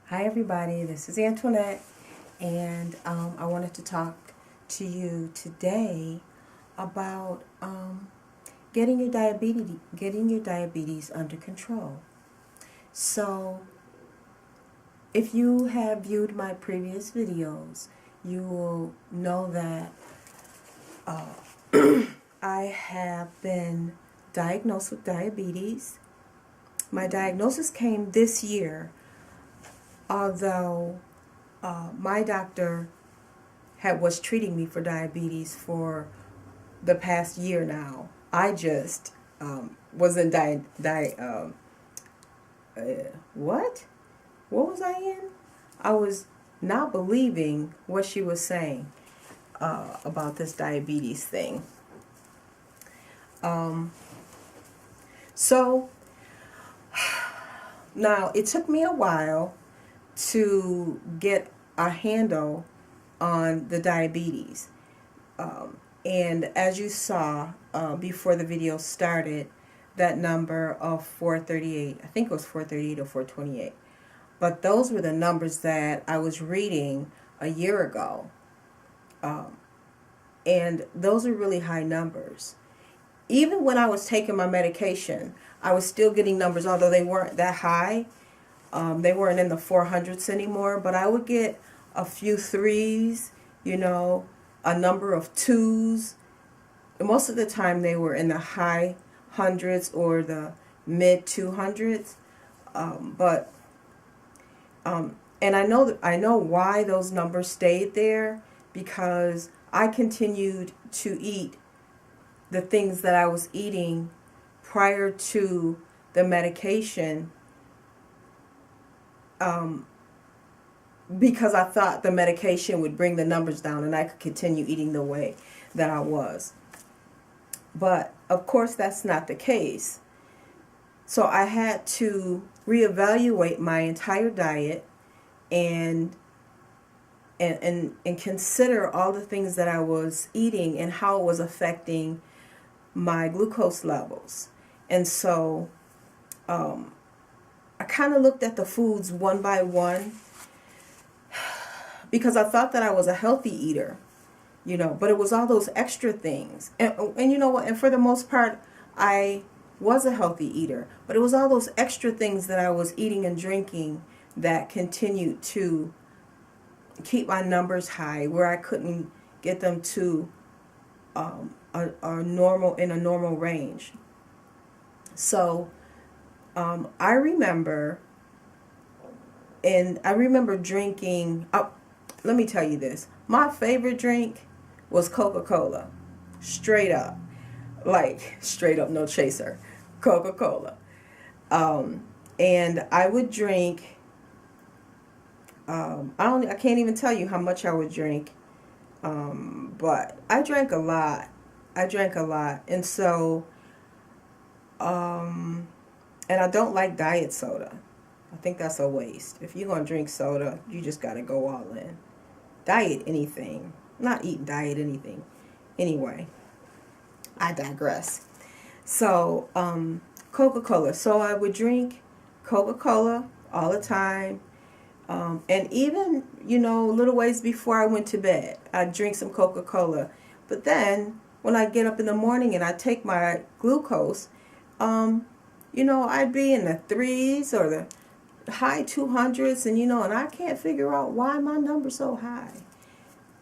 Hi everybody, this is Antoinette, and I wanted to talk to you today about getting your diabetes under control. So, if you have viewed my previous videos, you will know that I have been diagnosed with diabetes. My diagnosis came this year, although my doctor was treating me for diabetes for the past year now. I just was in what? What was I in? I was not believing what she was saying about this diabetes thing. So now it took me a while to get a handle on the diabetes. And as you saw before the video started, that number of 438, I think it was 438 or 428. But those were the numbers that I was reading a year ago. And those are really high numbers. Even when I was taking my medication, I was still getting numbers, although they weren't that high. They weren't in the 400s anymore, but I would get a few threes, a number of twos. Most of the time they were in the high hundreds or the mid 200s. And I know why those numbers stayed there, because I continued to eat the things that I was eating prior to the medication, because I thought the medication would bring the numbers down and I could continue eating the way that I was. But of course that's not the case. So I had to reevaluate my entire diet and consider all the things that I was eating and how it was affecting my glucose levels. And so I kind of looked at the foods one by one, because I thought that I was a healthy eater, but it was all those extra things. And you know what? And for the most part, I was a healthy eater, but it was all those extra things that I was eating and drinking that continued to keep my numbers high, where I couldn't get them to a normal range. So I remember drinking. Let me tell you this. My favorite drink was Coca-Cola. Straight up. Like, straight up, no chaser. Coca-Cola. And I would drink, I can't even tell you how much I would drink. But I drank a lot. And so, and I don't like diet soda. I think that's a waste. If you're going to drink soda, you just got to go all in. Diet anything. Not eat diet anything. Anyway, I digress. So, Coca-Cola. So I would drink Coca-Cola all the time. And even, a little ways before I went to bed, I'd drink some Coca-Cola. But then, when I get up in the morning and I take my glucose, I'd be in the threes or the high 200s, and I can't figure out why my number's so high.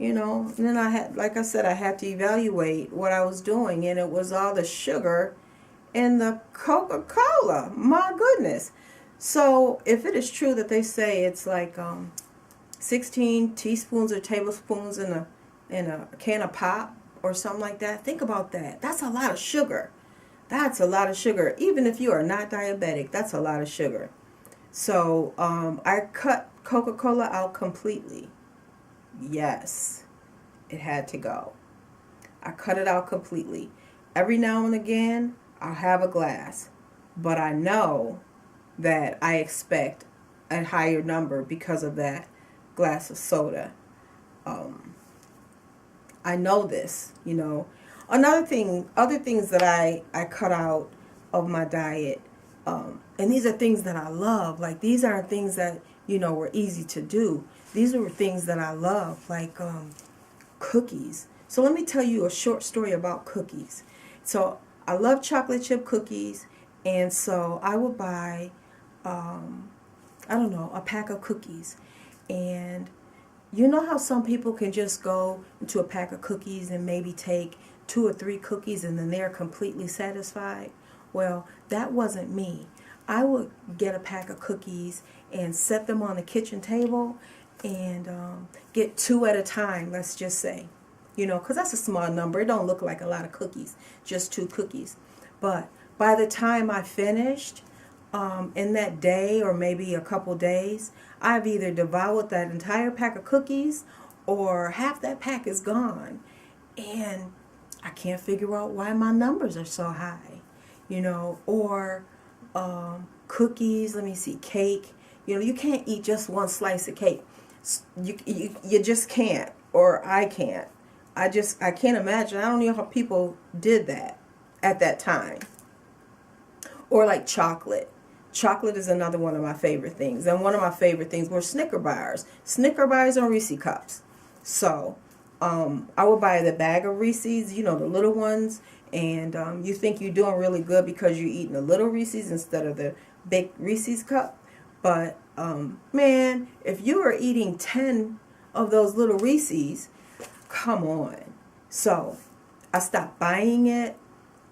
And then I had to evaluate what I was doing, and it was all the sugar in the Coca-Cola. My goodness. So if it is true that they say it's like 16 teaspoons or tablespoons in a can of pop or something like that, think about that. That's a lot of sugar. That's a lot of sugar. Even if you are not diabetic, that's a lot of sugar. So I cut Coca-Cola out completely. Yes, it had to go. I cut it out completely. Every now and again, I'll have a glass. But I know that I expect a higher number because of that glass of soda. I know this, Other things that I cut out of my diet And these are things that I love. Like, these aren't things that, were easy to do. These are things that I love, like cookies. So let me tell you a short story about cookies. So I love chocolate chip cookies, and so I would buy, a pack of cookies. And you know how some people can just go into a pack of cookies and maybe take 2 or 3 cookies and then they're completely satisfied? Well, that wasn't me. I would get a pack of cookies and set them on the kitchen table and get 2 at a time, let's just say. Because that's a small number. It don't look like a lot of cookies, just 2 cookies. But by the time I finished, in that day or maybe a couple days, I've either devoured that entire pack of cookies or half that pack is gone. And I can't figure out why my numbers are so high, or cookies, let me see, cake. You can't eat just one slice of cake. You just can't, or I can't. I can't imagine. I don't know how people did that at that time. Or like chocolate. Chocolate is another one of my favorite things. And one of my favorite things were Snicker bars. Snicker bars and Reese cups. So I would buy the bag of Reese's, the little ones. And you think you're doing really good because you're eating the little Reese's instead of the big Reese's cup. But, man, if you are eating 10 of those little Reese's, come on. So I stopped buying it.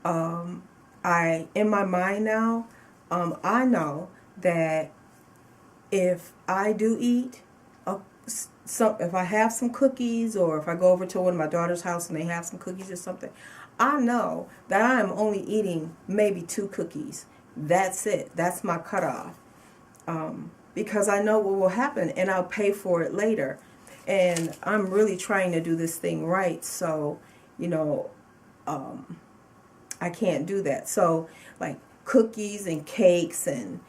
In my mind now, I know that if I do eat if I have some cookies, or if I go over to one of my daughter's house and they have some cookies or something, I know that I am only eating maybe 2 cookies. That's it. That's my cutoff. Because I know what will happen, and I'll pay for it later. And I'm really trying to do this thing right, so, I can't do that. So, like cookies and cakes and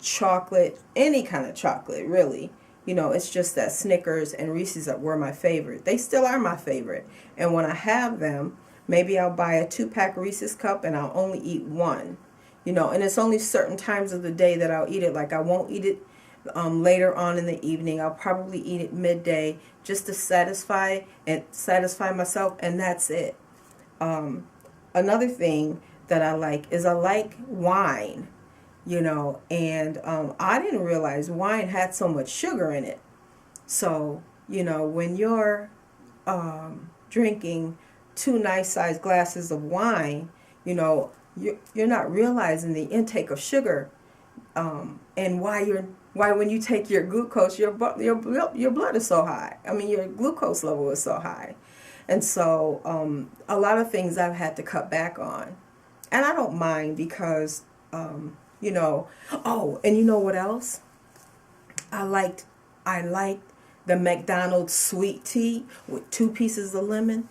chocolate, any kind of chocolate, really. It's just that Snickers and Reese's were my favorite. They still are my favorite. And when I have them, maybe I'll buy a 2-pack Reese's cup and I'll only eat 1. And it's only certain times of the day that I'll eat it. Like, I won't eat it later on in the evening. I'll probably eat it midday just to satisfy myself, and that's it. Another thing that I like is I like wine, and I didn't realize wine had so much sugar in it. So, when you're drinking 2 nice-sized glasses of wine, you're not realizing the intake of sugar, and why when you take your glucose, your blood is so high. I mean, your glucose level is so high. And so a lot of things I've had to cut back on. And I don't mind because, oh, and you know what else? I liked the McDonald's sweet tea with 2 pieces of lemon.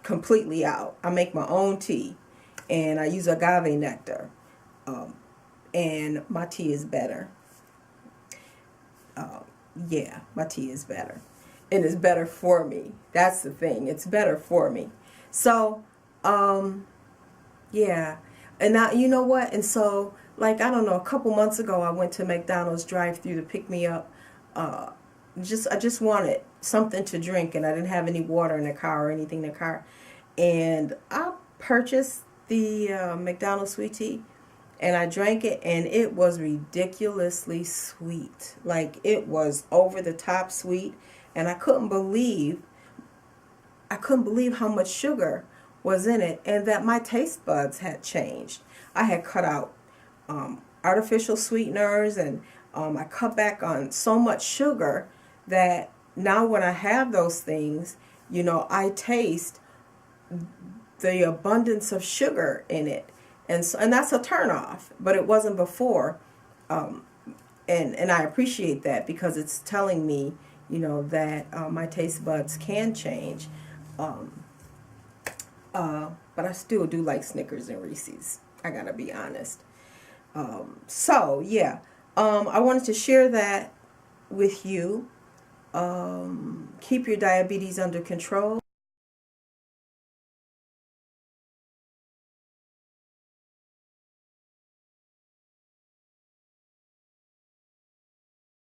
Completely out. I make my own tea, and I use agave nectar, and my tea is better. Yeah, my tea is better. It is better for me. That's the thing. It's better for me. So, yeah. And now, you know what? And so, like, I don't know, a couple months ago, I went to McDonald's drive-thru to pick me up. I just wanted something to drink, and I didn't have any water in the car or anything in the car. And I purchased the McDonald's sweet tea, and I drank it, and it was ridiculously sweet. Like, it was over the top sweet, and I couldn't believe how much sugar was in it, and that my taste buds had changed. I had cut out artificial sweeteners, and I cut back on so much sugar that now when I have those things, I taste the abundance of sugar in it. And that's a turnoff, but it wasn't before. And I appreciate that because it's telling me, that my taste buds can change. But I still do like Snickers and Reese's. I gotta be honest. So yeah, I wanted to share that with you. Keep your diabetes under control.